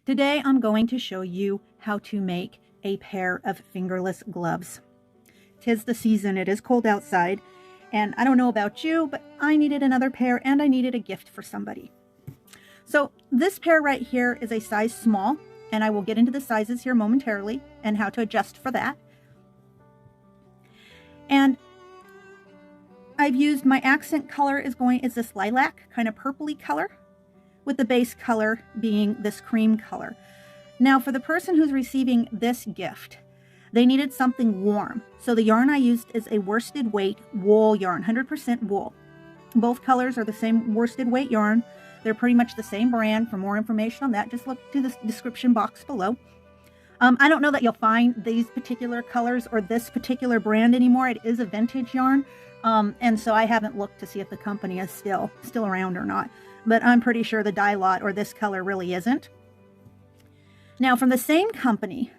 Today I'm going to show you how to make a pair of fingerless gloves. 'Tis the season, it is cold outside, and I don't know about you, but I needed another pair and I needed a gift for somebody. So this pair right here is a size small, and I will get into the sizes here momentarily and how to adjust for that. And I've used my accent color is this lilac, kind of purpley color, with the base color being this cream color. Now for the person who's receiving this gift, they needed something warm. So the yarn I used is a worsted weight wool yarn, 100% wool. Both colors are the same worsted weight yarn. They're pretty much the same brand. For more information on that, just look to the description box below. I don't know that you'll find these particular colors or this particular brand anymore. It is a vintage yarn. And so I haven't looked to see if the company is still around or not. But I'm pretty sure the dye lot or this color really isn't. Now from the same company,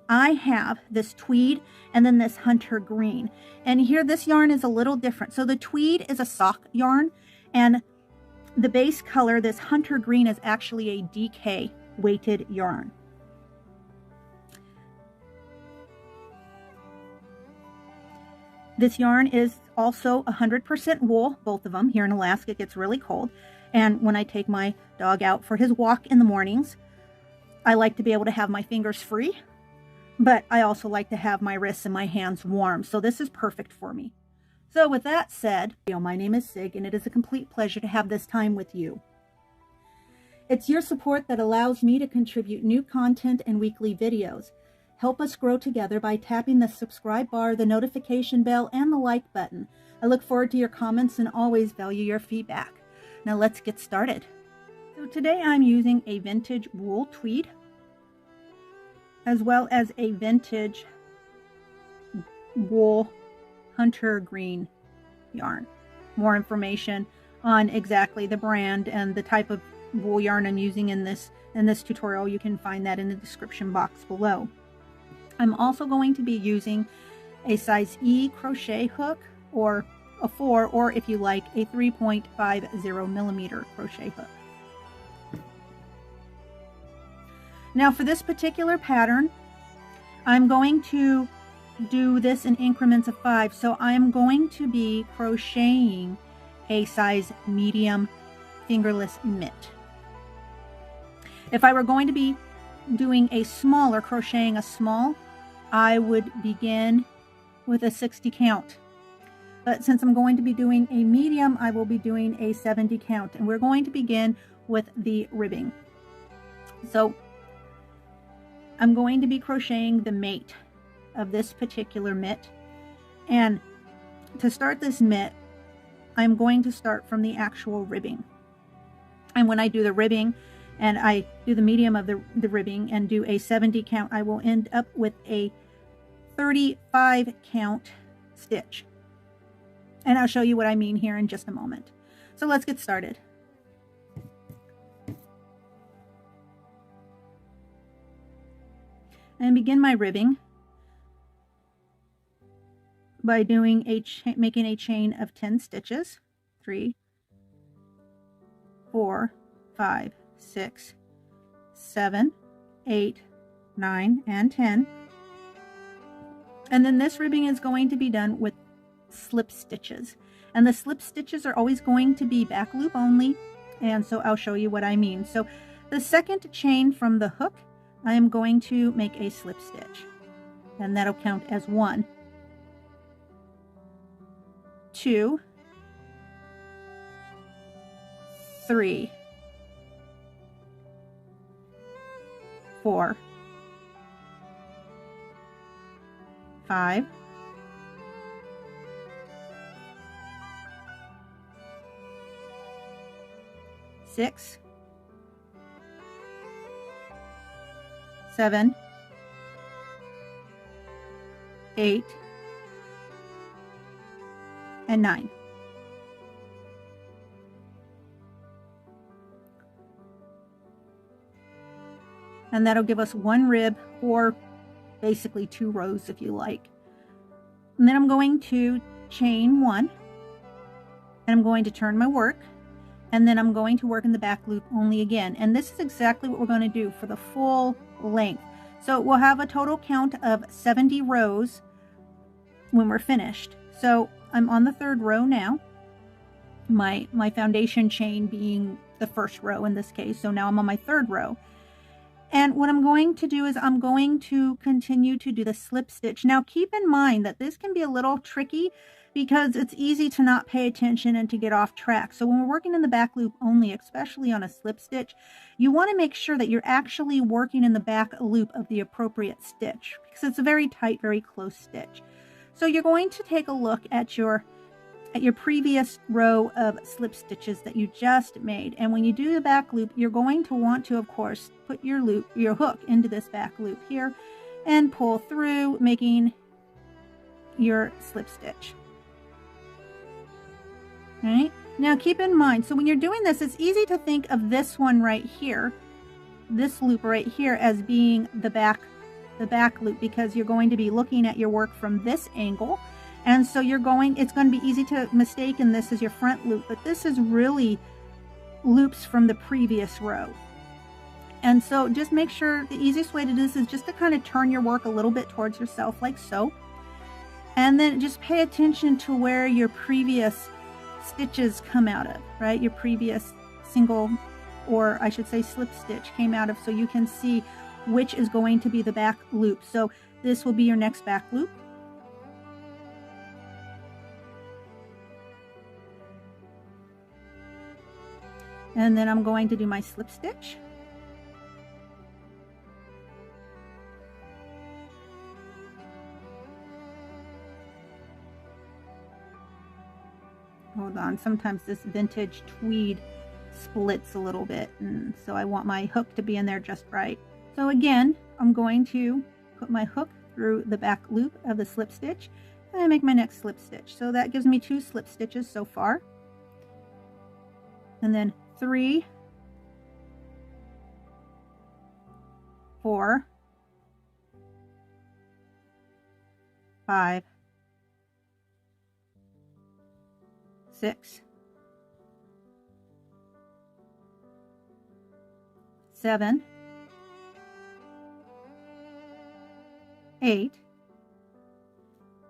I have this tweed and then this hunter green. And here this yarn is a little different. So the tweed is a sock yarn, and the base color, this hunter green, is actually a DK weighted yarn. This yarn is also 100% wool, both of them. Here in Alaska, it gets really cold. And when I take my dog out for his walk in the mornings, I like to be able to have my fingers free, but I also like to have my wrists and my hands warm. So this is perfect for me. So with that said, my name is Sig, and it is a complete pleasure to have this time with you. It's your support that allows me to contribute new content and weekly videos. Help us grow together by tapping the subscribe bar, the notification bell, and the like button. I look forward to your comments and always value your feedback. Now let's get started. So today I'm using a vintage wool tweed, as well as a vintage wool hunter green yarn. More information on exactly the brand and the type of wool yarn I'm using in this tutorial, you can find that in the description box below. I'm also going to be using a size E crochet hook, or a 4, or if you like, a 3.50 millimeter crochet hook. Now for this particular pattern, I'm going to do this in increments of 5. So I'm going to be crocheting a size medium fingerless mitt. If I were going to be doing a small or crocheting a small, I would begin with a 60 count. But since I'm going to be doing a medium, I will be doing a 70 count. And we're going to begin with the ribbing. So I'm going to be crocheting the mate of this particular mitt. And to start this mitt, I'm going to start from the actual ribbing. And when I do the ribbing and I do the medium of the ribbing and do a 70 count, I will end up with a 35 count stitch. And I'll show you what I mean here in just a moment. So let's get started. And begin my ribbing by doing making a chain of 10 stitches. 3, 4, 5, 6, 7, 8, 9, and 10. And then this ribbing is going to be done with slip stitches, and the slip stitches are always going to be back loop only, and so I'll show you what I mean. So the second chain from the hook, I am going to make a slip stitch, and that'll count as 1, 2, 3, 4, 5, 6, 7, 8, and 9. And that'll give us 1 rib, or basically 2 rows if you like. And then I'm going to chain 1, and I'm going to turn my work, And then I'm going to work in the back loop only again. And this is exactly what we're going to do for the full length. So we'll have a total count of 70 rows when we're finished. So I'm on the 3rd row now, my foundation chain being the 1st row in this case. So now I'm on my 3rd row. And what I'm going to do is I'm going to continue to do the slip stitch. Now keep in mind that this can be a little tricky because it's easy to not pay attention and to get off track. So when we're working in the back loop only, especially on a slip stitch, you want to make sure that you're actually working in the back loop of the appropriate stitch because it's a very tight, very close stitch. So you're going to take a look at your previous row of slip stitches that you just made. And when you do the back loop, you're going to want to, of course, put your hook into this back loop here and pull through, making your slip stitch. All right. Now keep in mind, so when you're doing this, it's easy to think of this one right here, this loop right here, as being the back loop, because you're going to be looking at your work from this angle. And so it's going to be easy to mistake in this as your front loop, but this is really loops from the previous row. And so just make sure the easiest way to do this is just to kind of turn your work a little bit towards yourself like so. And then just pay attention to where your previous stitches come out of, right? Your previous single, or I should say slip stitch, came out of, so you can see which is going to be the back loop. So this will be your next back loop. And then I'm going to do my slip stitch. Hold on, sometimes this vintage tweed splits a little bit, and so I want my hook to be in there just right. So again, I'm going to put my hook through the back loop of the slip stitch and I make my next slip stitch. So that gives me 2 slip stitches so far. And then 3, 4, 5, 6, 7, 8,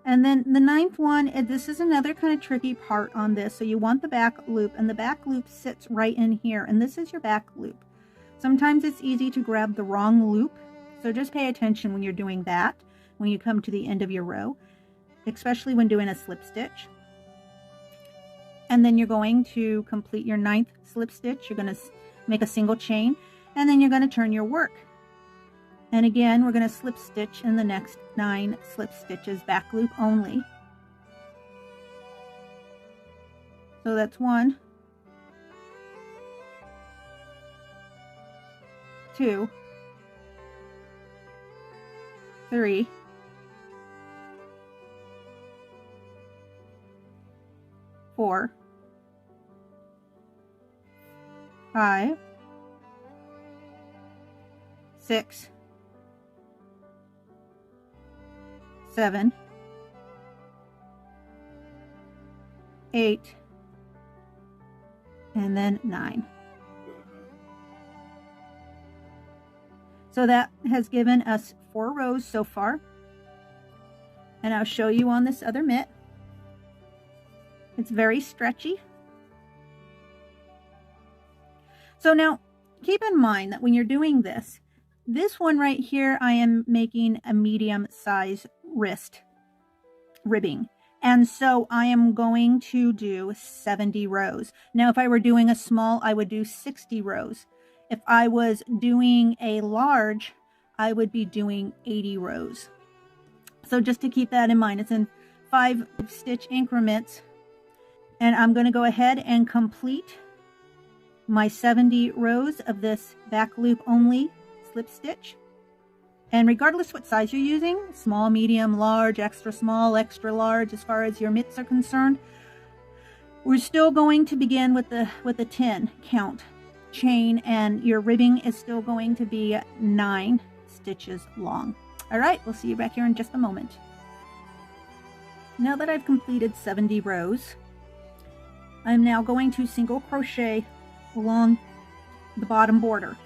and then the 9th one, this is another kind of tricky part on this. So you want the back loop, and the back loop sits right in here, and this is your back loop. Sometimes it's easy to grab the wrong loop, so just pay attention when you're doing that, when you come to the end of your row, especially when doing a slip stitch. And then you're going to complete your 9th slip stitch. You're going to make a single chain, and then you're going to turn your work. And again, we're going to slip stitch in the next 9 slip stitches, back loop only. So that's 1, 2, 3, 4, 5, 6, 7, 8, and then 9. So that has given us 4 rows so far. And I'll show you on this other mitt. It's very stretchy. So now keep in mind that when you're doing this one right here, I am making a medium size wrist ribbing. And so I am going to do 70 rows. Now, if I were doing a small, I would do 60 rows. If I was doing a large, I would be doing 80 rows. So just to keep that in mind, it's in 5 stitch increments. And I'm going to go ahead and complete my 70 rows of this back loop only slip stitch. And regardless what size you're using, small, medium, large, extra small, extra large, as far as your mitts are concerned, we're still going to begin with the 10 count chain, and your ribbing is still going to be 9 stitches long. All right, we'll see you back here in just a moment. Now that I've completed 70 rows, I'm now going to single crochet along the bottom border.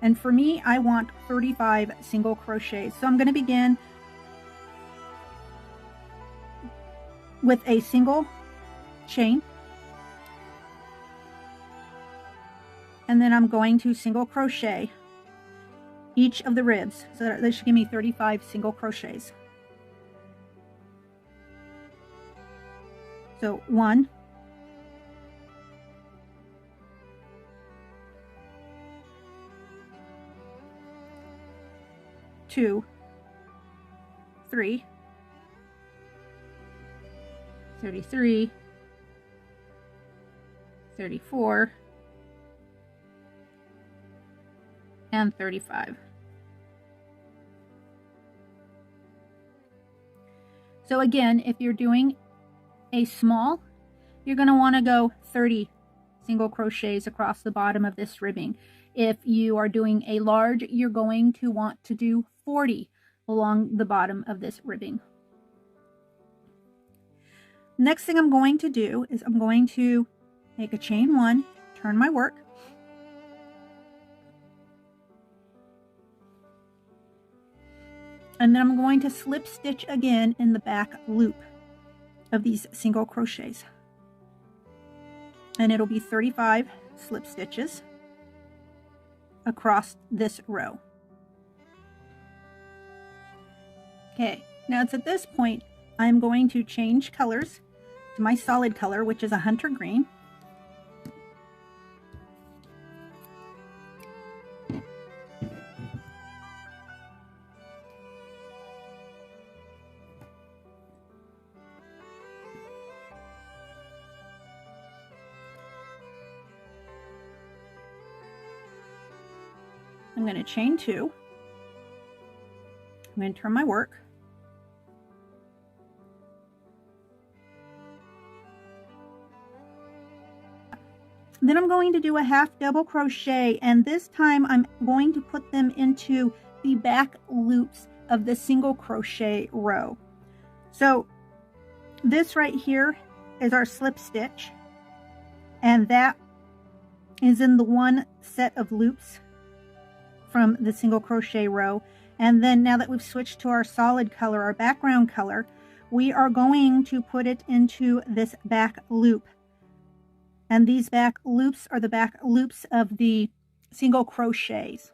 And for me, I want 35 single crochets. So I'm going to begin with a single chain, and then I'm going to single crochet each of the ribs. So that should give me 35 single crochets. So 1, 2, 3, 33, 34, and 35. So again, if you're doing a small, you're going to want to go 30 single crochets across the bottom of this ribbing. If you are doing a large, you're going to want to do 40 along the bottom of this ribbing. Next thing I'm going to do is I'm going to make a chain 1, turn my work, and then I'm going to slip stitch again in the back loop of these single crochets, and it'll be 35 slip stitches across this row. Okay, now it's at this point I'm going to change colors to my solid color, which is a hunter green. I'm going to chain 2. I'm going to turn my work. Then I'm going to do a half double crochet, and this time I'm going to put them into the back loops of the single crochet row. So this right here is our slip stitch, and that is in the one set of loops from the single crochet row. And then now that we've switched to our solid color, our background color, we are going to put it into this back loop. And these back loops are the back loops of the single crochets.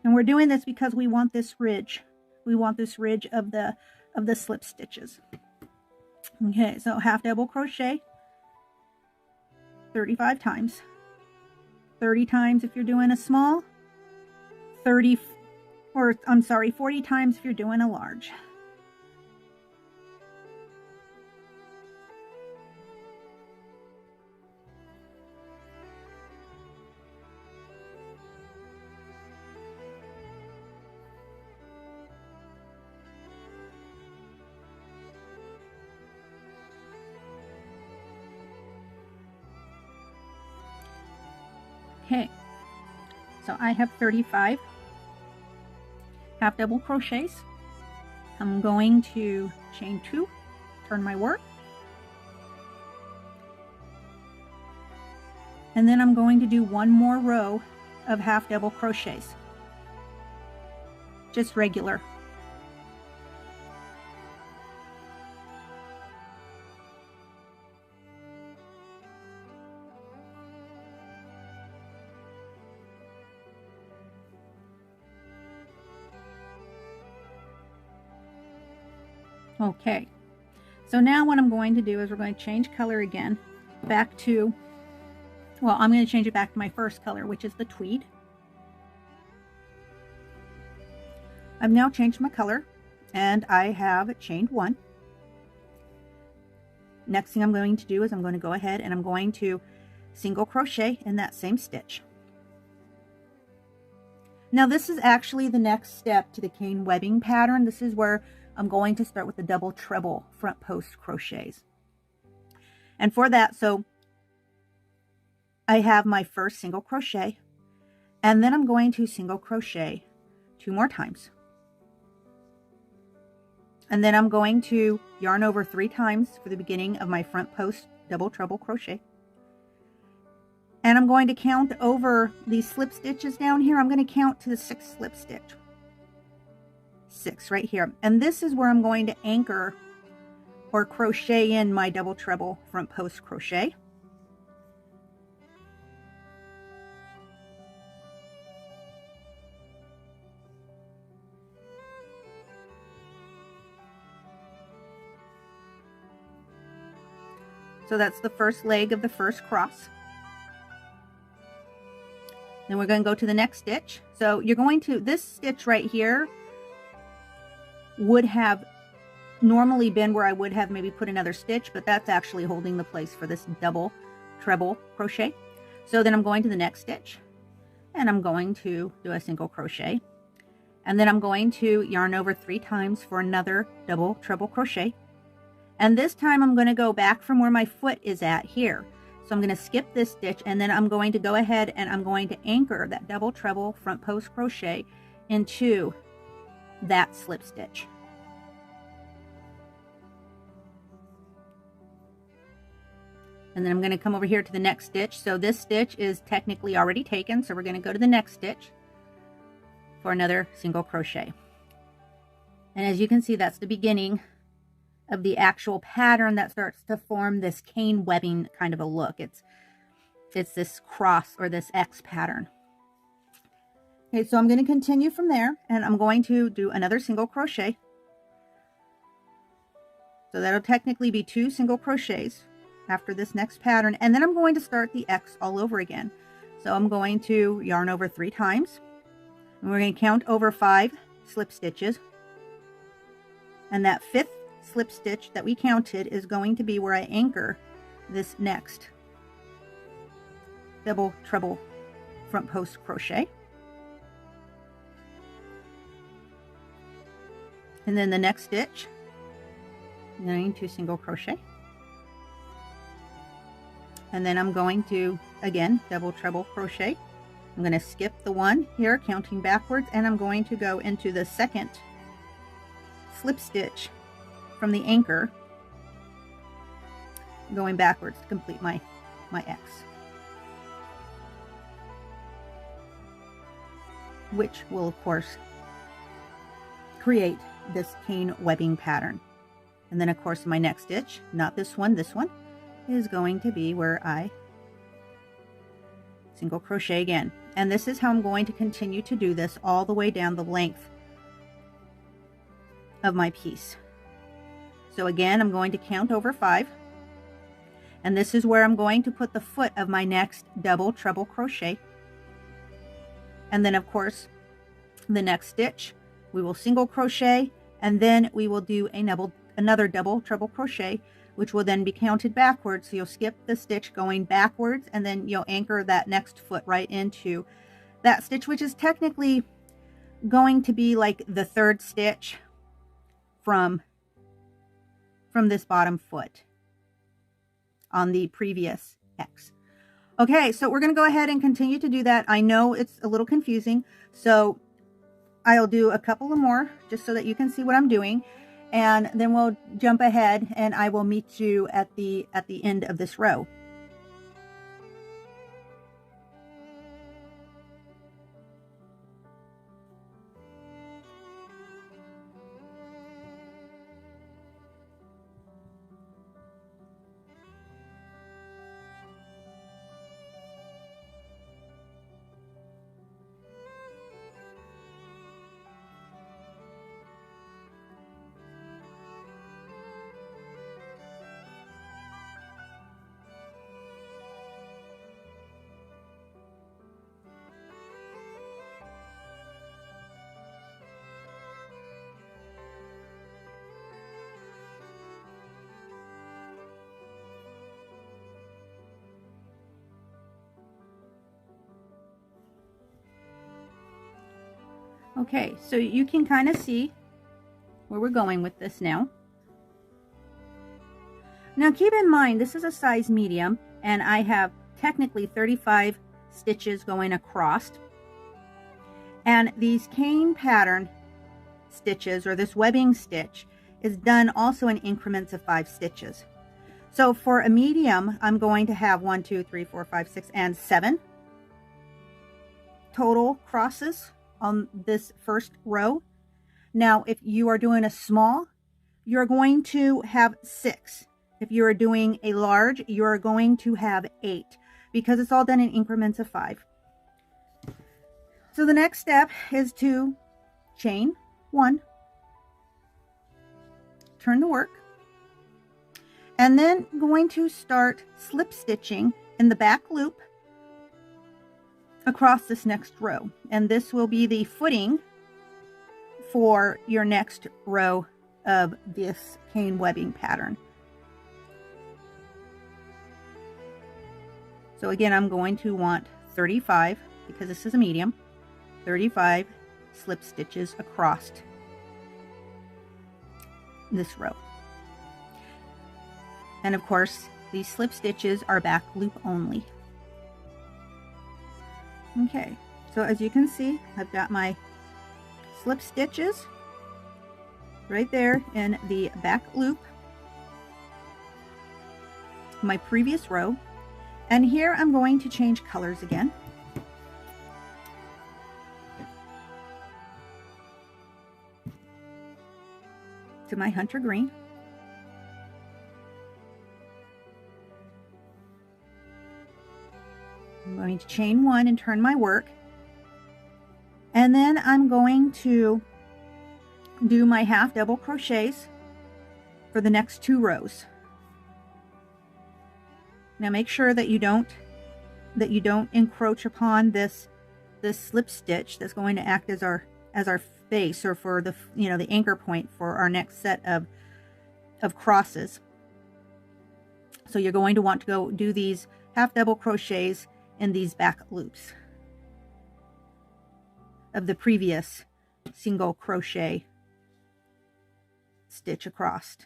And we're doing this because we want this ridge. We want this ridge of the slip stitches. Okay, so half double crochet 35 times. 30 times if you're doing a small, 40 times if you're doing a large. Okay, so I have 35 half double crochets. I'm going to chain 2, turn my work, and then I'm going to do one more row of half double crochets, just regular. Okay, so now what I'm going to do is we're going to change color again back to, well, I'm going to change it back to my first color, which is the tweed. I've now changed my color and I have chained 1. Next thing I'm going to do is I'm going to go ahead and I'm going to single crochet in that same stitch. Now this is actually the next step to the cane webbing pattern. This is where I'm going to start with the double treble front post crochets. And for that, so I have my first single crochet, and then I'm going to single crochet 2 more times. And then I'm going to yarn over 3 times for the beginning of my front post double treble crochet. And I'm going to count over these slip stitches down here. I'm going to count to the 6th slip stitch. 6 right here. And this is where I'm going to anchor or crochet in my double treble front post crochet. So that's the first leg of the first cross. Then we're going to go to the next stitch. So you're going to, this stitch right here would have normally been where I would have maybe put another stitch, but that's actually holding the place for this double treble crochet. So then I'm going to the next stitch and I'm going to do a single crochet. And then I'm going to yarn over 3 times for another double treble crochet. And this time I'm going to go back from where my foot is at here. So I'm going to skip this stitch and then I'm going to go ahead and I'm going to anchor that double treble front post crochet into that slip stitch. And then I'm going to come over here to the next stitch. So this stitch is technically already taken. So we're going to go to the next stitch for another single crochet. And as you can see, that's the beginning of the actual pattern that starts to form this cane webbing kind of a look. It's this cross or this X pattern. Okay, so I'm going to continue from there and I'm going to do another single crochet. So that'll technically be 2 single crochets after this next pattern, and then I'm going to start the X all over again. So I'm going to yarn over 3 times and we're going to count over 5 slip stitches, and that 5th slip stitch that we counted is going to be where I anchor this next double treble front post crochet. And then the next stitch, I'm going to single crochet. And then I'm going to, again, double treble crochet. I'm going to skip the one here, counting backwards, and I'm going to go into the 2nd slip stitch from the anchor, going backwards to complete my X, which will of course create this cane webbing pattern. And then of course my next stitch, not this one is going to be where I single crochet again. And this is how I'm going to continue to do this all the way down the length of my piece. So again, I'm going to count over 5, and this is where I'm going to put the foot of my next double treble crochet. And then of course the next stitch we will single crochet, and then we will do another double treble crochet, which will then be counted backwards. So you'll skip the stitch going backwards, and then you'll anchor that next foot right into that stitch, which is technically going to be like the 3rd stitch from this bottom foot on the previous X. Okay, so we're going to go ahead and continue to do that. I know it's a little confusing, so I'll do a couple of more just so that you can see what I'm doing, and then we'll jump ahead and I will meet you at the end of this row. Okay, so you can kind of see where we're going with this now. Now keep in mind, this is a size medium, and I have technically 35 stitches going across. And these cane pattern stitches, or this webbing stitch, is done also in increments of 5 stitches. So for a medium, I'm going to have 1, 2, 3, 4, 5, 6, and 7 total crosses on this first row. Now, if you are doing a small, you're going to have 6. If you are doing a large, you are going to have 8, because it's all done in increments of 5. So the next step is to chain 1, turn the work, and then going to start slip stitching in the back loop across this next row. And this will be the footing for your next row of this cane webbing pattern. So again, I'm going to want 35, because this is a medium, 35 slip stitches across this row. And of course, these slip stitches are back loop only. Okay, so as you can see, I've got my slip stitches right there in the back loop, my previous row. And here I'm going to change colors again. To my hunter green. I'm going to chain 1 and turn my work. And then I'm going to do my half double crochets for the next 2 rows. Now make sure that you don't encroach upon this slip stitch that's going to act as our base, or for the the anchor point for our next set of crosses. So you're going to want to go do these half double crochets in these back loops of the previous single crochet stitch across.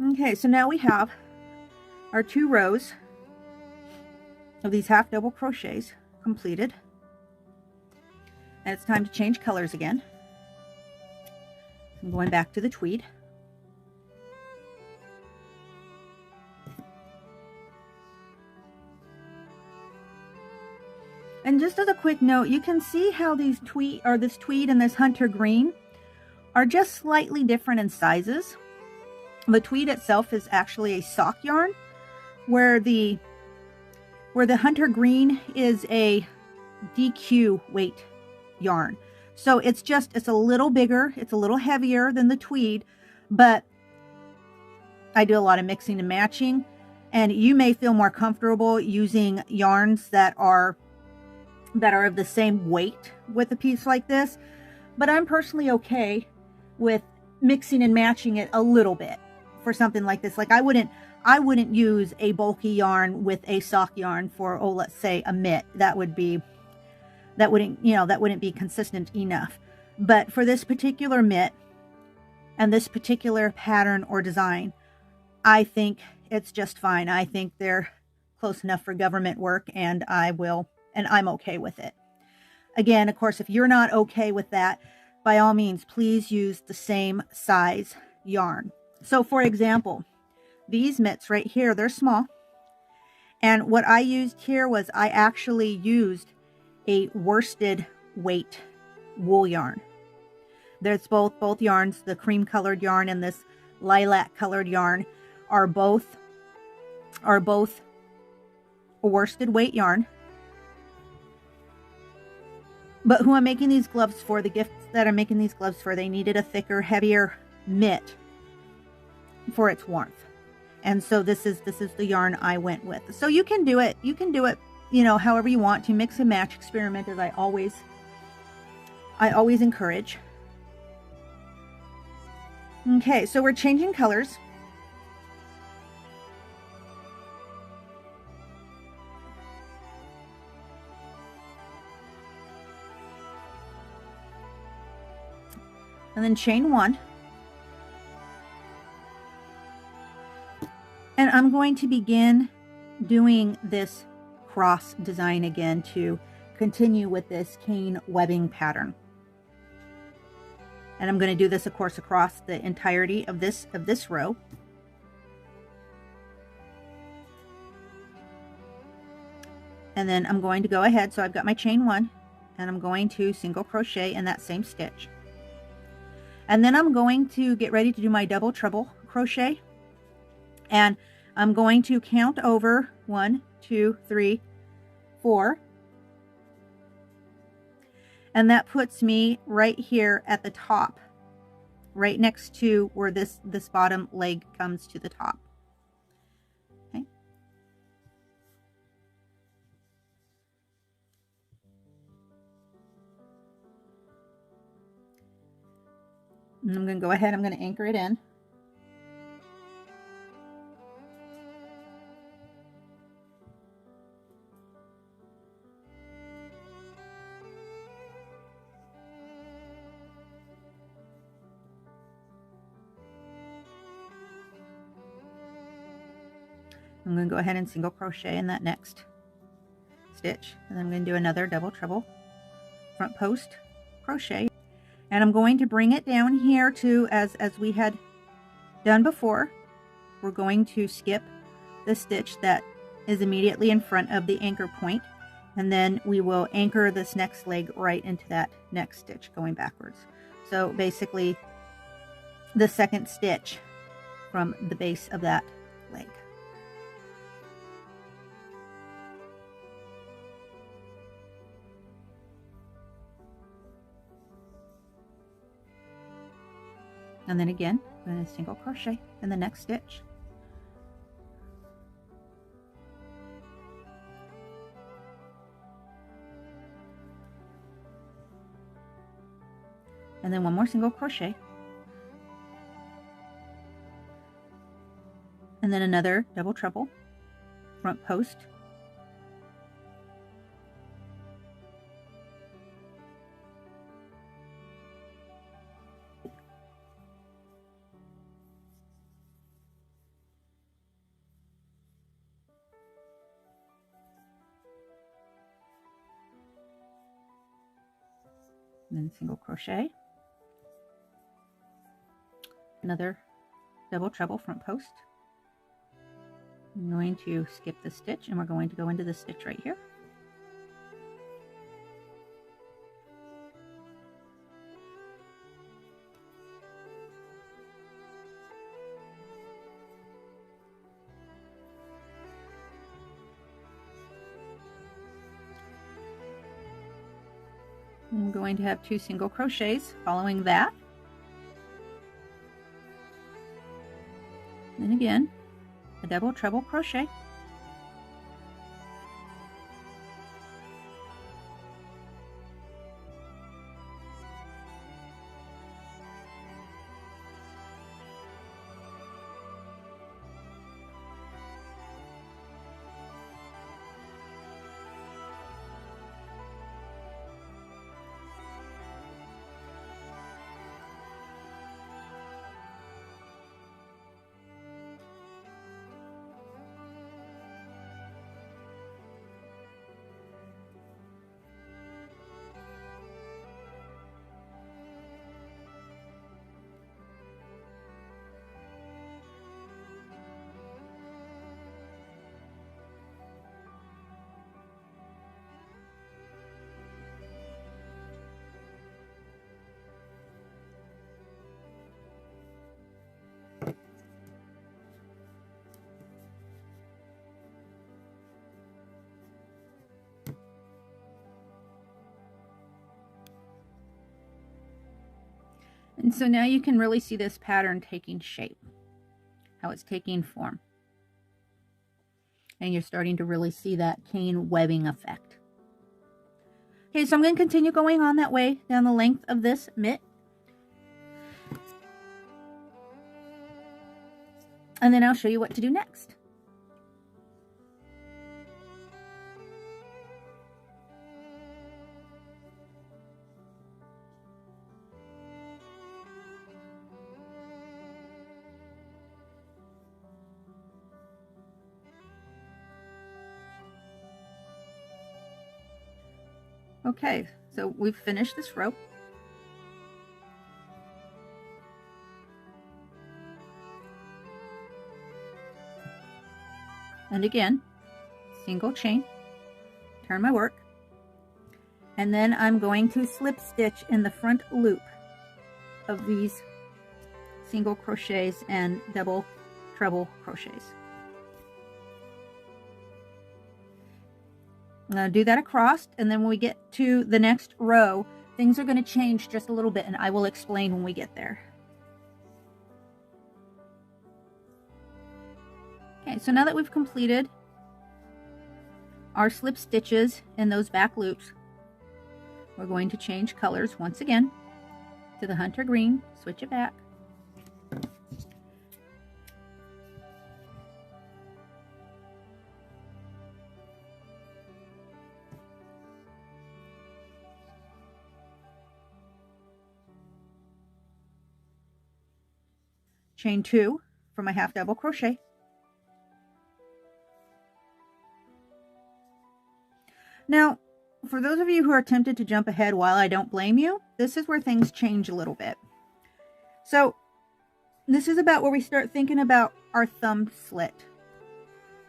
Okay, so now we have our 2 rows of these half double crochets completed. And it's time to change colors again. I'm going back to the tweed. And just as a quick note, you can see how these this tweed and this hunter green are just slightly different in sizes. The tweed itself is actually a sock yarn, where the hunter green is a DQ weight yarn. So it's a little bigger, it's a little heavier than the tweed, but I do a lot of mixing and matching, and you may feel more comfortable using yarns that are of the same weight with a piece like this, but I'm personally okay with mixing and matching it a little bit for something like this. Like I wouldn't use a bulky yarn with a sock yarn for, oh, let's say a mitt. That wouldn't be consistent enough. But for this particular mitt and this particular pattern or design, I think it's just fine. I think they're close enough for government work, and I'm okay with it. Again, of course, if you're not okay with that, by all means, please use the same size yarn. So for example, these mitts right here, they're small. And what I used here was I actually used a worsted weight wool yarn. There's both yarns, the cream colored yarn and this lilac colored yarn are both a worsted weight yarn. But who I'm making these gloves for, the gifts that I'm making these gloves for, they needed a thicker, heavier mitt for its warmth. And so this is the yarn I went with. So you can do it, however you want to. Mix and match, experiment, as I always encourage. Okay, so we're changing colors. and then chain 1. And I'm going to begin doing this cross design again to continue with this cane webbing pattern. And I'm going to do this, of course, across the entirety of this row. And then I'm going to go ahead, so I've got my chain 1, and I'm going to single crochet in that same stitch. And then I'm going to get ready to do my double treble crochet. And I'm going to count over 1, 2, 3, 4. And that puts me right here at the top, right next to where this bottom leg comes to the top. Okay. And I'm going to go ahead, I'm going to anchor it in. I'm going to go ahead and single crochet in that next stitch, and then I'm going to do another double treble front post crochet, and I'm going to bring it down here to as we had done before. We're going to skip the stitch that is immediately in front of the anchor point, and then we will anchor this next leg right into that next stitch going backwards. So basically the second stitch from the base of that leg. And then again, I'm going to single crochet in the next stitch. And then one more single crochet. And then another double treble front post. And then single crochet, another double treble front post. I'm going to skip the stitch and we're going to go into the stitch right here. I'm going to have 2 single crochets following that. Then again, a double treble crochet. And so now you can really see this pattern taking shape, how it's taking form. And you're starting to really see that cane webbing effect. Okay, so I'm going to continue going on that way down the length of this mitt. And then I'll show you what to do next. Okay, so we've finished this row. And again, single chain, turn my work, and then I'm going to slip stitch in the front loop of these single crochets and double treble crochets. I'm going to do that across, and then when we get to the next row, things are going to change just a little bit, and I will explain when we get there. Okay, so now that we've completed our slip stitches in those back loops, we're going to change colors once again to the hunter green, switch it back. Chain 2 for my half double crochet. Now, for those of you who are tempted to jump ahead, while I don't blame you, this is where things change a little bit. So this is about where we start thinking about our thumb slit,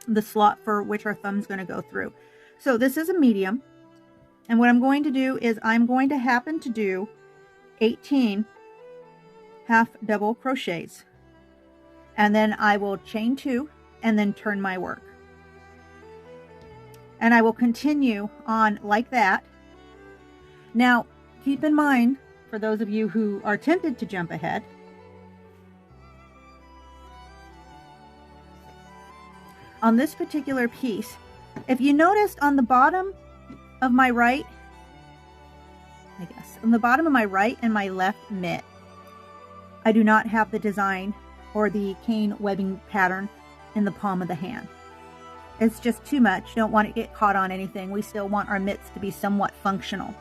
the slot for which our thumb's going to go through. So this is a medium, and what I'm going to do is I'm going to happen to do 18 half double crochets, and then I will chain 2 and then turn my work. And I will continue on like that. Now, keep in mind, for those of you who are tempted to jump ahead, on this particular piece, if you noticed on the bottom of my right, on the bottom of my right and my left mitt, I do not have the design or the cane webbing pattern in the palm of the hand. It's just too much. Don't want to get caught on anything. We still want our mitts to be somewhat functional.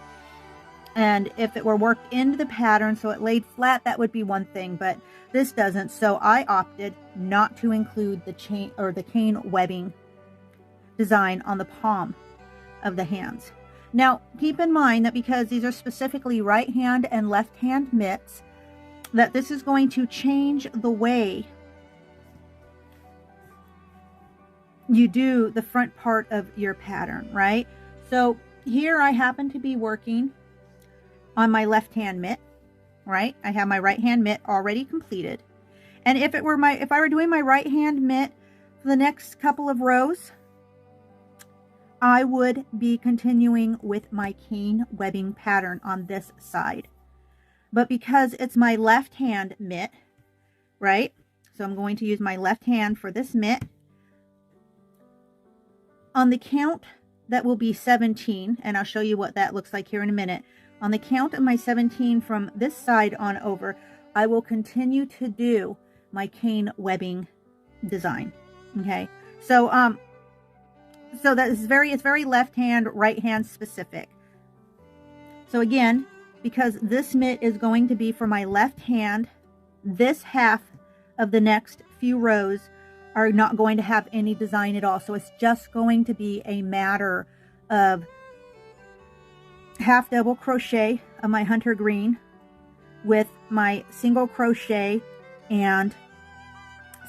And if it were worked into the pattern so it laid flat, that would be one thing, but this doesn't. So I opted not to include the chain or the cane webbing design on the palm of the hands. Now, keep in mind that because these are specifically right hand and left hand mitts, that this is going to change the way you do the front part of your pattern, right? So here I happen to be working on my left hand mitt, right? I have my right hand mitt already completed. And if I were doing my right hand mitt for the next couple of rows, I would be continuing with my cane webbing pattern on this side. But because it's my left hand mitt, right? So I'm going to use my left hand for this mitt. On the count, that will be 17, and I'll show you what that looks like here in a minute. On the count of my 17 from this side on over, I will continue to do my cane webbing design. Okay, so that is it's very left hand, right hand specific. So again, because this mitt is going to be for my left hand, this half of the next few rows are not going to have any design at all. So it's just going to be a matter of half double crochet of my hunter green with my single crochet and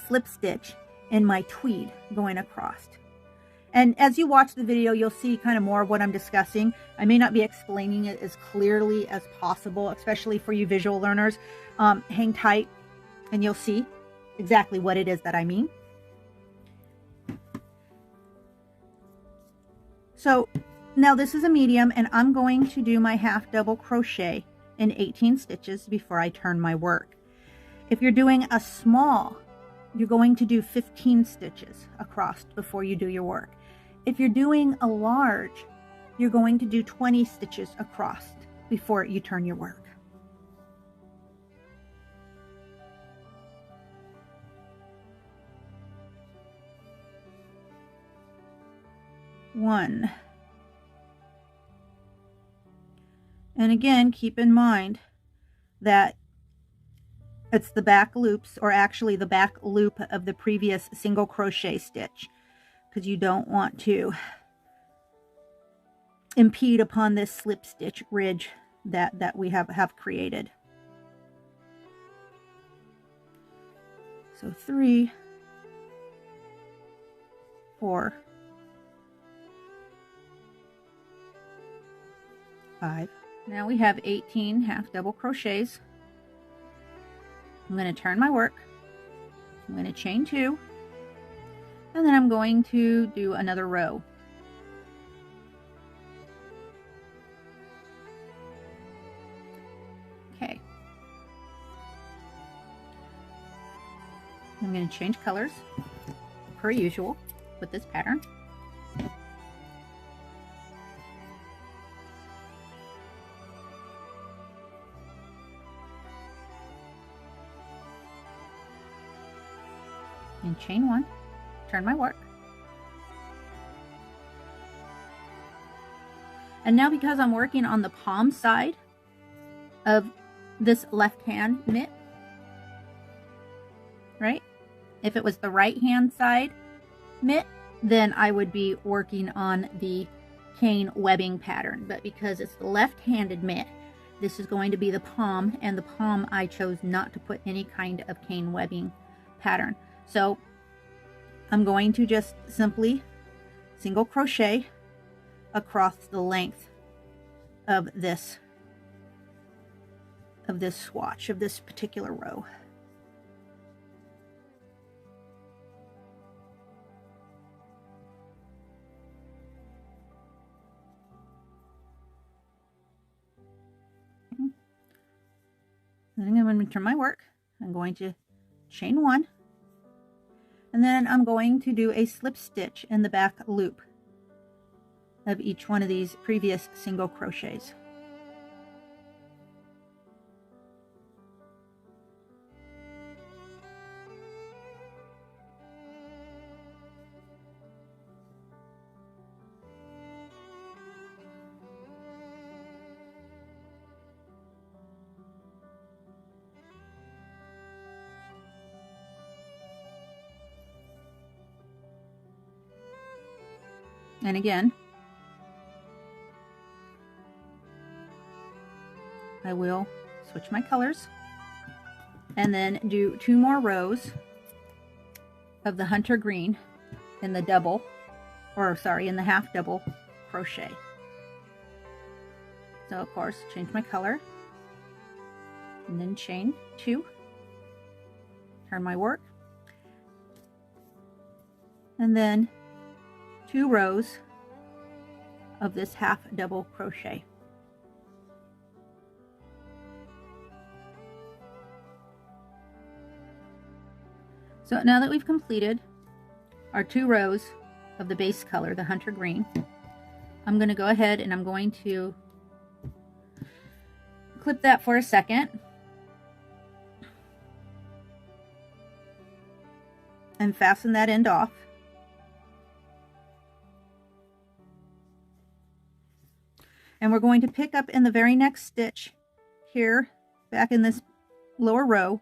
slip stitch in my tweed going across. And as you watch the video, you'll see kind of more of what I'm discussing. I may not be explaining it as clearly as possible, especially for you visual learners. Hang tight and you'll see exactly what it is that I mean. So now this is a medium, and I'm going to do my half double crochet in 18 stitches before I turn my work. If you're doing a small, you're going to do 15 stitches across before you do your work. If you're doing a large, you're going to do 20 stitches across before you turn your work. One. And again, keep in mind that it's the back loops, or actually the back loop of the previous single crochet stitch, because you don't want to impede upon this slip stitch ridge that we have created. So 3, 4, 5. Now we have 18 half double crochets. I'm going to turn my work. I'm going to chain 2, and then I'm going to do another row. Okay. I'm going to change colors per usual with this pattern. And chain 1, turn my work. And now, because I'm working on the palm side of this left hand mitt, right? If it was the right hand side mitt, then I would be working on the cane webbing pattern. But because it's the left-handed mitt, this is going to be the palm, and the palm I chose not to put any kind of cane webbing pattern. So I'm going to just simply single crochet across the length of this swatch, of this particular row. Then I'm going to turn my work. I'm going to chain 1, and then I'm going to do a slip stitch in the back loop of each one of these previous single crochets. And again, I will switch my colors and then do 2 more rows of the hunter green in the double, or sorry, in the half double crochet. So of course, change my color and then chain 2, turn my work, and then 2 rows of this half double crochet. So now that we've completed our 2 rows of the base color, the hunter green, I'm going to go ahead and I'm going to clip that for a second and fasten that end off. And we're going to pick up in the very next stitch here, back in this lower row,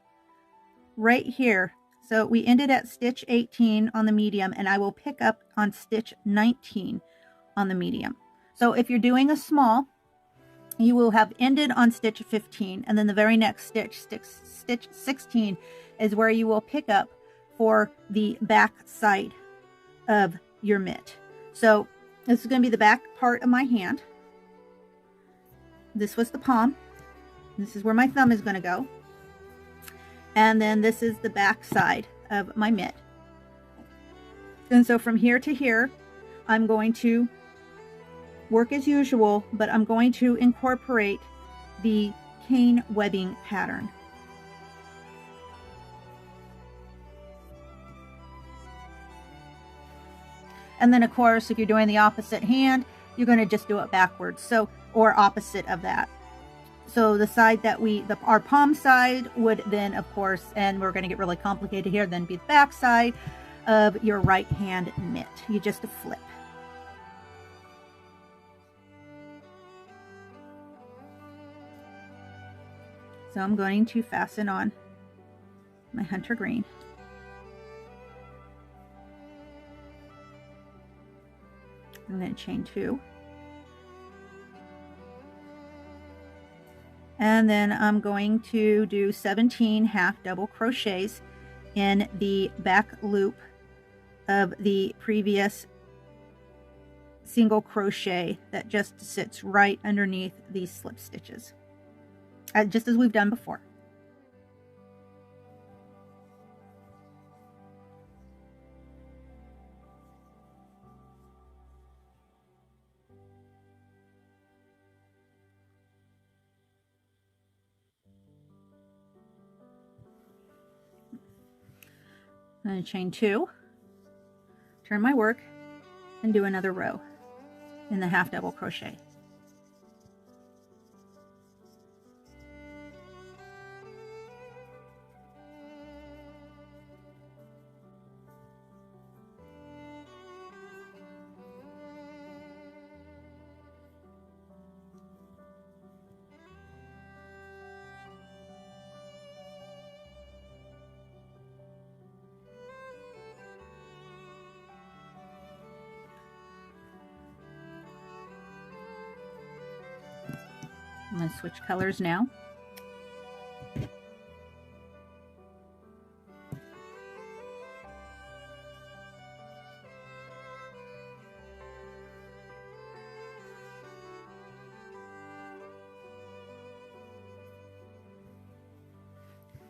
right here. So we ended at stitch 18 on the medium, and I will pick up on stitch 19 on the medium. So if you're doing a small, you will have ended on stitch 15, and then the very next stitch, stitch 16, is where you will pick up for the back side of your mitt. So this is going to be the back part of my hand. This was the palm. This is where my thumb is going to go. And then this is the back side of my mitt. And so from here to here, I'm going to work as usual, but I'm going to incorporate the cane webbing pattern. And then of course, if you're doing the opposite hand, you're going to just do it backwards. So, or opposite of that. So the side that our palm side would then, of course, and we're going to get really complicated here, then be the back side of your right hand mitt. You just flip. So I'm going to fasten on my hunter green. I'm going to chain 2. And then I'm going to do 17 half double crochets in the back loop of the previous single crochet that just sits right underneath these slip stitches, just as we've done before. I'm going to chain 2, turn my work, and do another row in the half double crochet. I'm going to switch colors now.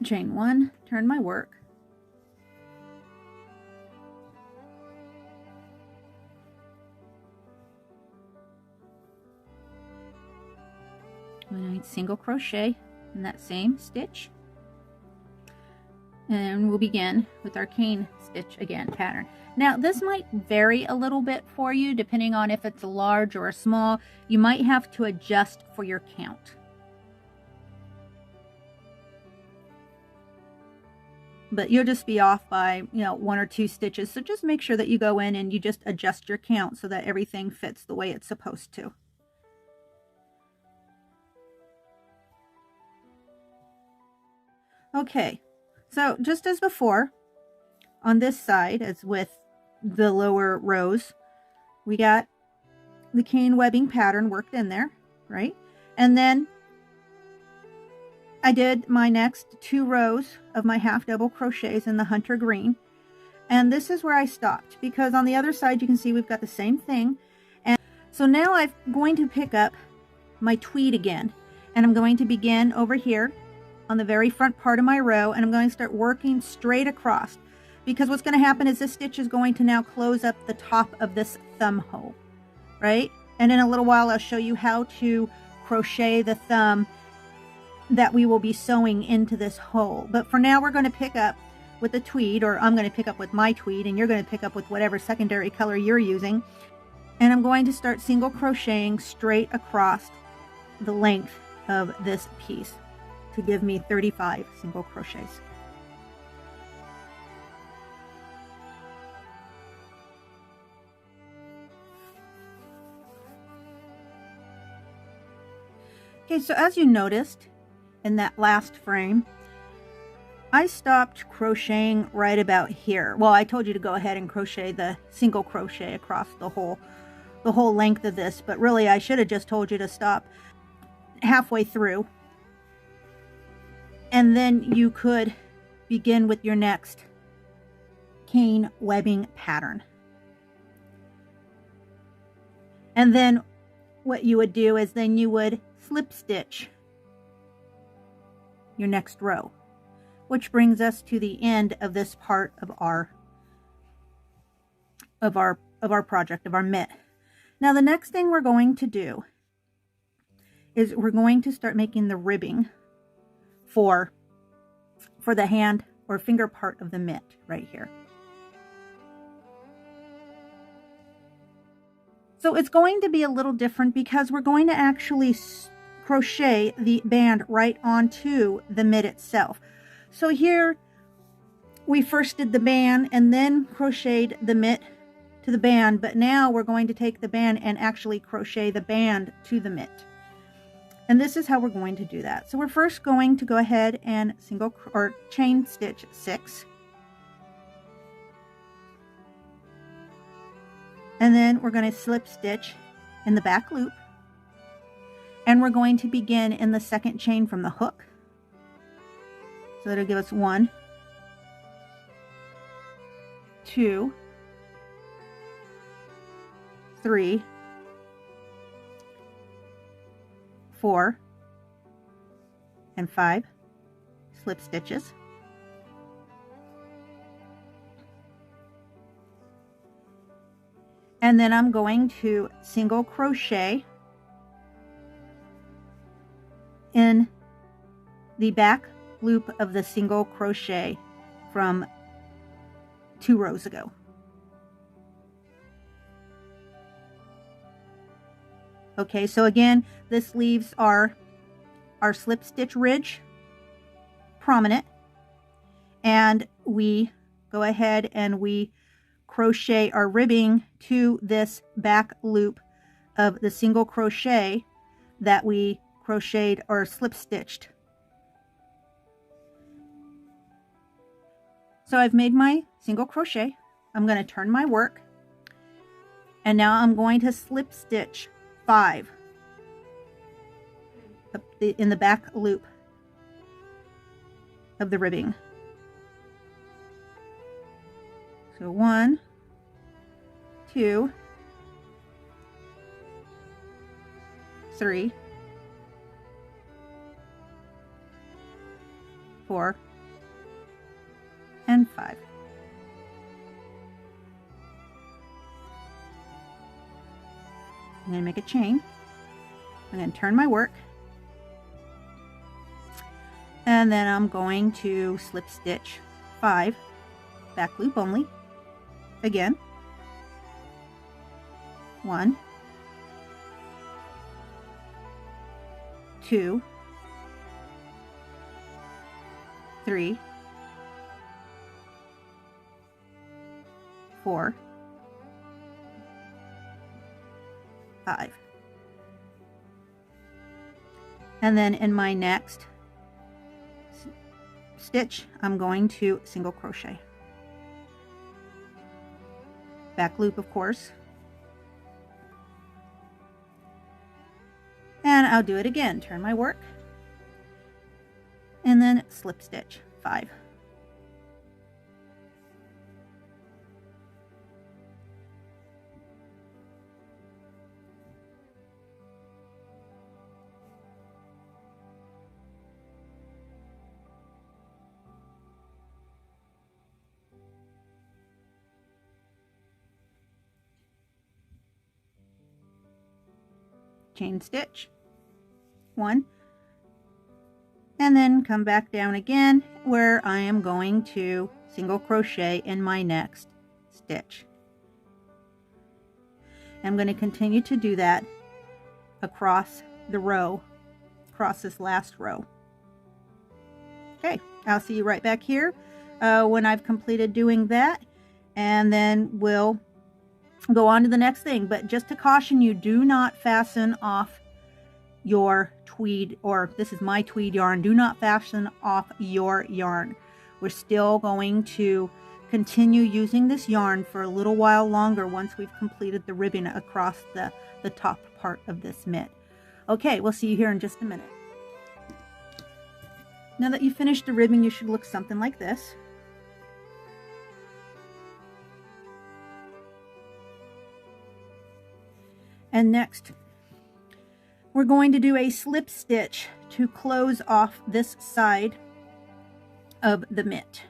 Chain 1, turn my work. I'm going to single crochet in that same stitch, and we'll begin with our cane stitch again pattern. Now this might vary a little bit for you depending on if it's a large or a small. You might have to adjust for your count. But you'll just be off by, 1 or 2 stitches. So just make sure that you go in and you just adjust your count so that everything fits the way it's supposed to. Okay, so just as before, on this side, as with the lower rows, we got the cane webbing pattern worked in there, right? And then I did my next 2 rows of my half double crochets in the hunter green. And this is where I stopped, because on the other side you can see we've got the same thing. And so now I'm going to pick up my tweed again, and I'm going to begin over here on the very front part of my row, and I'm going to start working straight across, because what's going to happen is this stitch is going to now close up the top of this thumb hole, right? And in a little while I'll show you how to crochet the thumb that we will be sewing into this hole. But for now we're going to pick up with the tweed, or I'm going to pick up with my tweed, and you're going to pick up with whatever secondary color you're using. And I'm going to start single crocheting straight across the length of this piece to give me 35 single crochets. Okay, so as you noticed in that last frame, I stopped crocheting right about here. Well, I told you to go ahead and crochet the single crochet across the whole length of this, but really I should have just told you to stop halfway through. And then you could begin with your next cane webbing pattern. And then what you would do is then you would slip stitch your next row, which brings us to the end of this part of our project, of our mitt. Now the next thing we're going to do is we're going to start making the ribbing for the hand or finger part of the mitt right here. So it's going to be a little different because we're going to actually crochet the band right onto the mitt itself. So here we first did the band and then crocheted the mitt to the band, but now we're going to take the band and actually crochet the band to the mitt. And this is how we're going to do that. So we're first going to go ahead and chain stitch 6. And then we're going to slip stitch in the back loop. And we're going to begin in the second chain from the hook. So that'll give us 1, 2, 3, 4, and 5 slip stitches. And then I'm going to single crochet in the back loop of the single crochet from 2 rows ago. Okay, so again, this leaves our slip stitch ridge prominent, and we go ahead and we crochet our ribbing to this back loop of the single crochet that we crocheted or slip stitched. So I've made my single crochet. I'm going to turn my work, and now I'm going to slip stitch 5 up in the back loop of the ribbing. So 1, 2, 3, 4, and 5. I'm going to make a chain. I'm going to turn my work, and then I'm going to slip stitch 5 back loop only again. 1, 2, 3, 4, 5. And then in my next stitch, I'm going to single crochet. Back loop, of course. And I'll do it again. Turn my work. And then slip stitch 5. Chain stitch 1, and then come back down again where I am going to single crochet in my next stitch. I'm going to continue to do that across the row, across this last row. Okay, I'll see you right back here when I've completed doing that, and then we'll go on to the next thing. But just to caution you, do not fasten off your tweed, or this is my tweed yarn, do not fasten off your yarn. We're still going to continue using this yarn for a little while longer once we've completed the ribbing across the top part of this mitt. Okay, we'll see you here in just a minute. Now that you've finished the ribbing, you should look something like this. And next, we're going to do a slip stitch to close off this side of the mitt.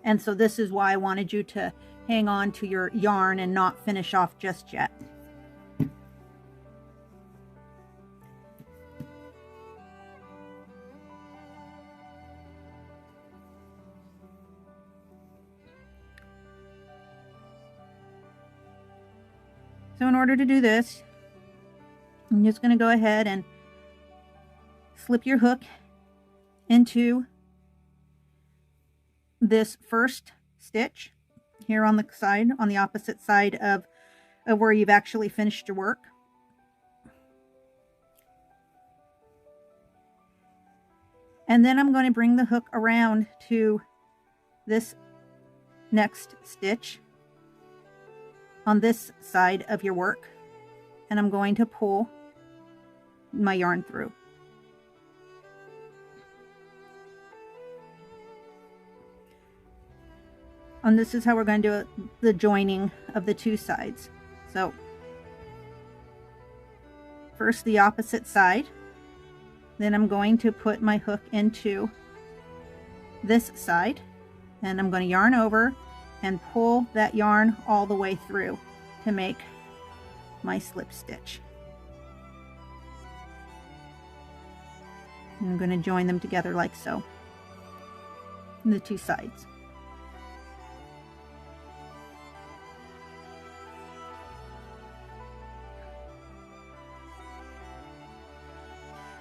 And so this is why I wanted you to hang on to your yarn and not finish off just yet. So in order to do this, I'm just going to go ahead and slip your hook into this first stitch here on the side, on the opposite side of where you've actually finished your work. And then I'm going to bring the hook around to this next stitch on this side of your work, and I'm going to pull my yarn through. And this is how we're going to do the joining of the two sides. So first the opposite side, then I'm going to put my hook into this side, and I'm going to yarn over and pull that yarn all the way through to make my slip stitch. And I'm going to join them together like so, the two sides.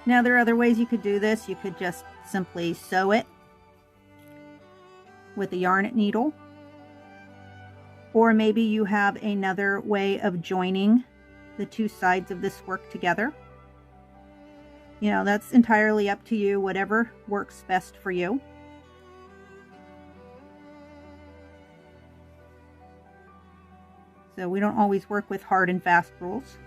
Now there are other ways you could do this. You could just simply sew it with a yarn needle, or maybe you have another way of joining the two sides of this work together. You know, that's entirely up to you, whatever works best for you. So we don't always work with hard and fast rules.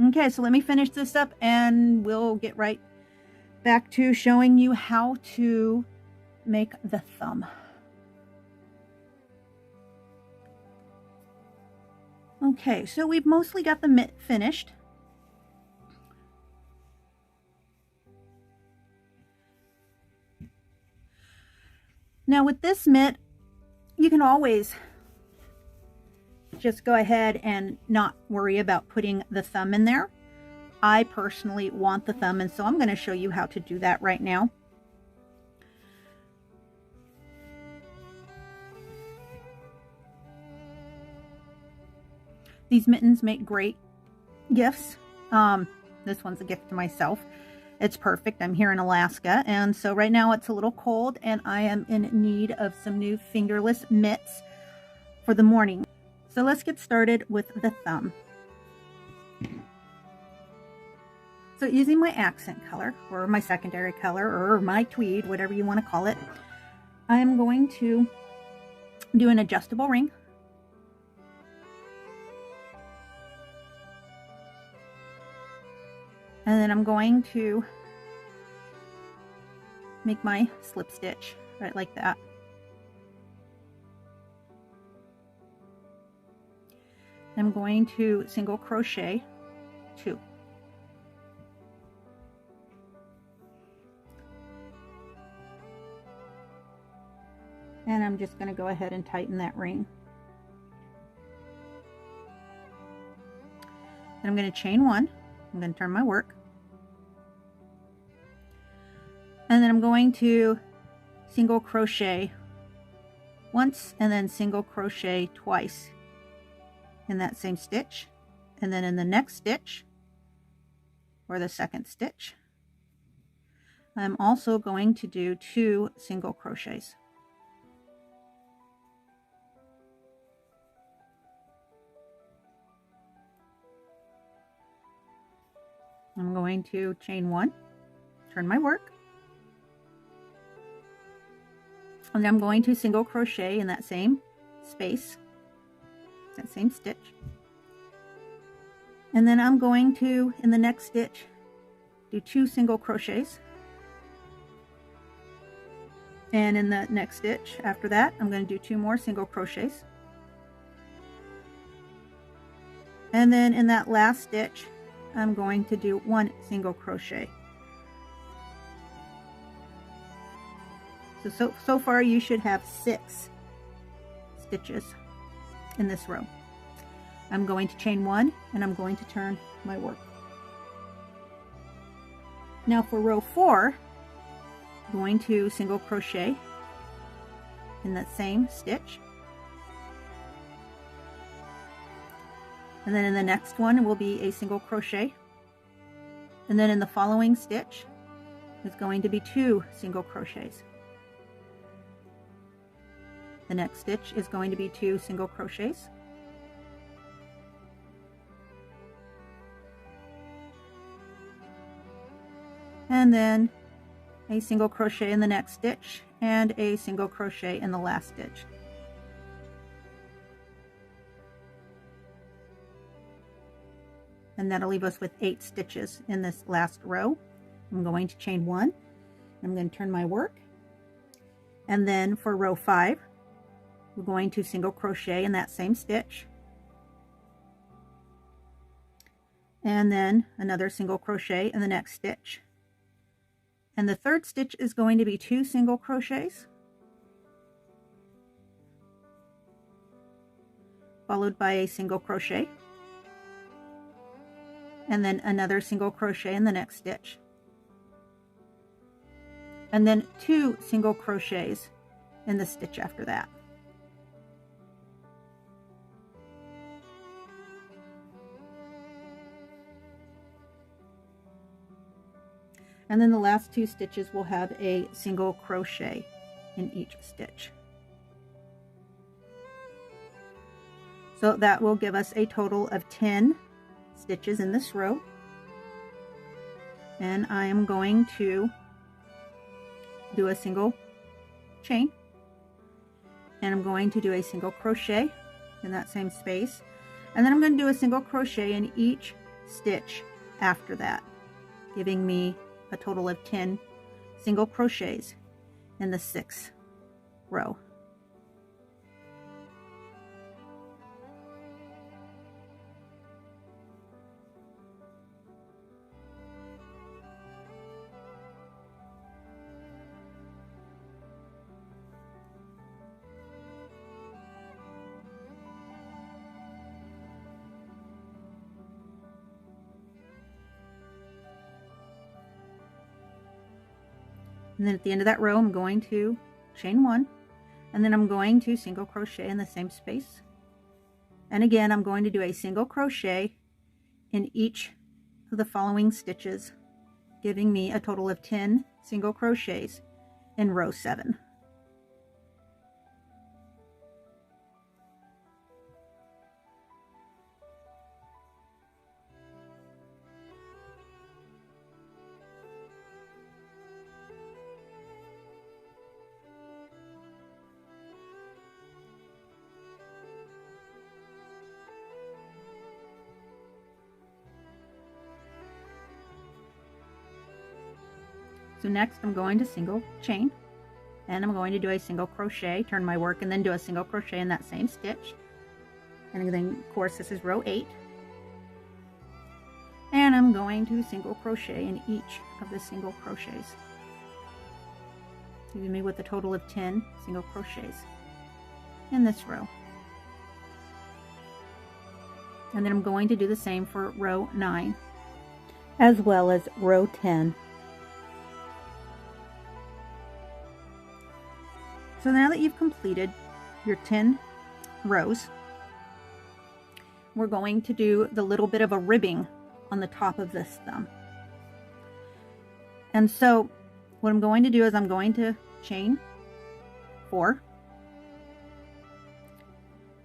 Okay, so let me finish this up and we'll get right back to showing you how to make the thumb. Okay, so we've mostly got the mitt finished. Now with this mitt, you can always just go ahead and not worry about putting the thumb in there. I personally want the thumb, and so I'm going to show you how to do that right now. These mittens make great gifts. This one's a gift to myself. It's perfect. I'm here in Alaska, and so right now it's a little cold, and I am in need of some new fingerless mitts for the morning. So let's get started with the thumb. So using my accent color, or my secondary color, or my tweed, whatever you want to call it, I'm going to do an adjustable ring. And then I'm going to make my slip stitch right like that. I'm going to single crochet 2. And I'm just going to go ahead and tighten that ring. Then I'm going to chain 1. I'm going to turn my work. And then I'm going to single crochet once and then single crochet twice in that same stitch, and then in the next stitch, or the second stitch, I'm also going to do 2 single crochets. I'm going to chain 1, turn my work, and then I'm going to single crochet in that same space, that same stitch, and then I'm going to, in the next stitch, do 2 single crochets, and in the next stitch after that I'm going to do 2 more single crochets, and then in that last stitch I'm going to do 1 single crochet. So far you should have 6 stitches in this row. I'm going to chain 1 and I'm going to turn my work. Now for row 4, I'm going to single crochet in that same stitch. And then in the next one will be a single crochet. And then in the following stitch is going to be 2 single crochets. The next stitch is going to be 2 single crochets. And then a single crochet in the next stitch and a single crochet in the last stitch. and that'll leave us with 8 stitches in this last row. I'm going to chain 1. I'm going to turn my work, and then for row 5 we're going to single crochet in that same stitch, and then another single crochet in the next stitch, and the third stitch is going to be 2 single crochets followed by a single crochet, and then another single crochet in the next stitch, and then 2 single crochets in the stitch after that. And then the last 2 stitches will have a single crochet in each stitch. So that will give us a total of 10 stitches in this row. And I am going to do a single chain, and I'm going to do a single crochet in that same space, and then I'm going to do a single crochet in each stitch after that, giving me a total of 10 single crochets in the 6th row. And then at the end of that row, I'm going to chain 1, and then I'm going to single crochet in the same space. And again, I'm going to do a single crochet in each of the following stitches, giving me a total of 10 single crochets in row 7. So next I'm going to single chain, and I'm going to do a single crochet, turn my work, and then do a single crochet in that same stitch. And then of course this is row 8. And I'm going to single crochet in each of the single crochets, leaving me with a total of 10 single crochets in this row. And then I'm going to do the same for row 9 as well as row 10. So now that you've completed your 10 rows, we're going to do the little bit of a ribbing on the top of this thumb. And so what I'm going to do is I'm going to chain 4,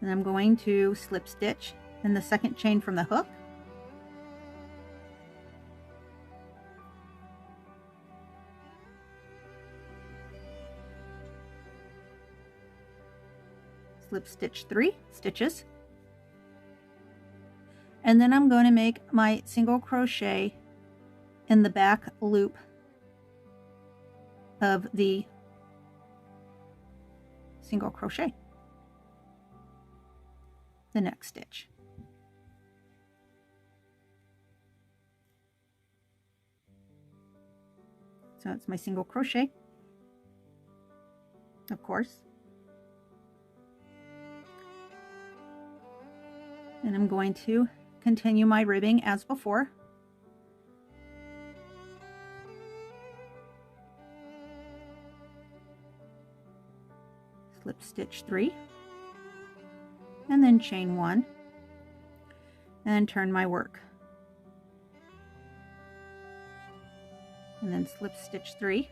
and I'm going to slip stitch in the second chain from the hook, slip stitch 3 stitches, and then I'm going to make my single crochet in the back loop of the single crochet the next stitch. So it's my single crochet, of course. And I'm going to continue my ribbing as before. Slip stitch 3, and then chain 1, and turn my work. And then slip stitch 3.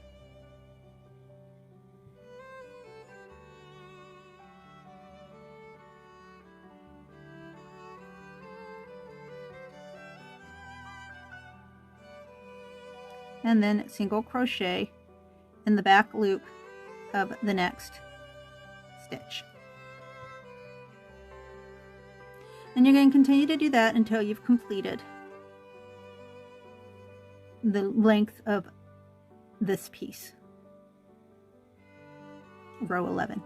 And then single crochet in the back loop of the next stitch. And you're going to continue to do that until you've completed the length of this piece. Row 11.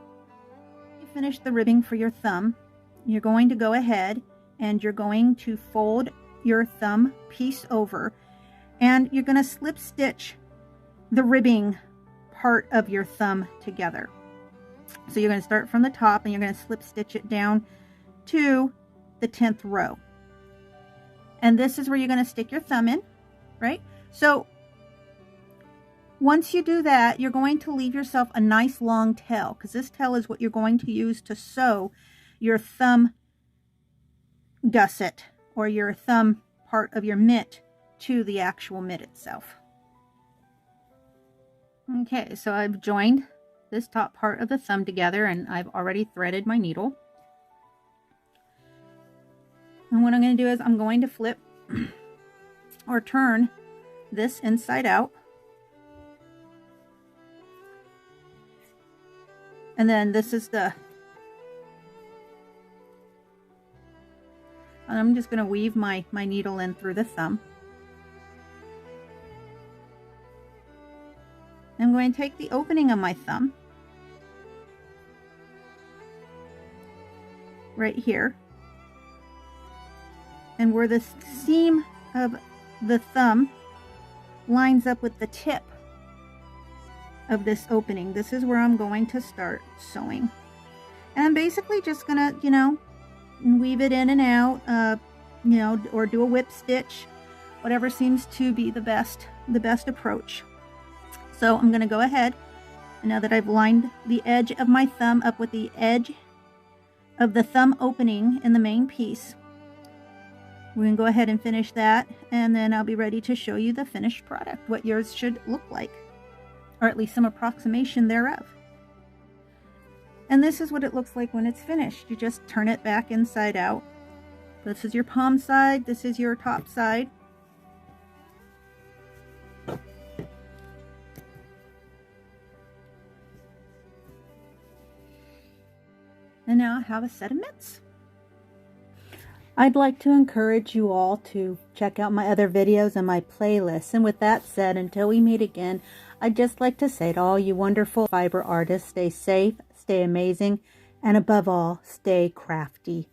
You finish the ribbing for your thumb. You're going to go ahead and you're going to fold your thumb piece over, and you're going to slip stitch the ribbing part of your thumb together. So you're going to start from the top and you're going to slip stitch it down to the 10th row. And this is where you're going to stick your thumb in, right? So once you do that, you're going to leave yourself a nice long tail, because this tail is what you're going to use to sew your thumb gusset or your thumb part of your mitt to the actual mitt itself. Okay, so I've joined this top part of the thumb together and I've already threaded my needle. And what I'm going to do is I'm going to flip or turn this inside out. And then this is and I'm just going to weave my needle in through the thumb. I'm going to take the opening of my thumb right here, and where the seam of the thumb lines up with the tip of this opening, this is where I'm going to start sewing. And I'm basically just gonna, you know, weave it in and out, you know, or do a whip stitch, whatever seems to be the best approach. So I'm going to go ahead, and now that I've lined the edge of my thumb up with the edge of the thumb opening in the main piece, we're going to go ahead and finish that, and then I'll be ready to show you the finished product, what yours should look like, or at least some approximation thereof. And this is what it looks like when it's finished. You just turn it back inside out. This is your palm side, this is your top side. And now I have a set of mitts. I'd like to encourage you all to check out my other videos and my playlists. And with that said, until we meet again, I'd just like to say to all you wonderful fiber artists, stay safe, stay amazing, and above all, stay crafty.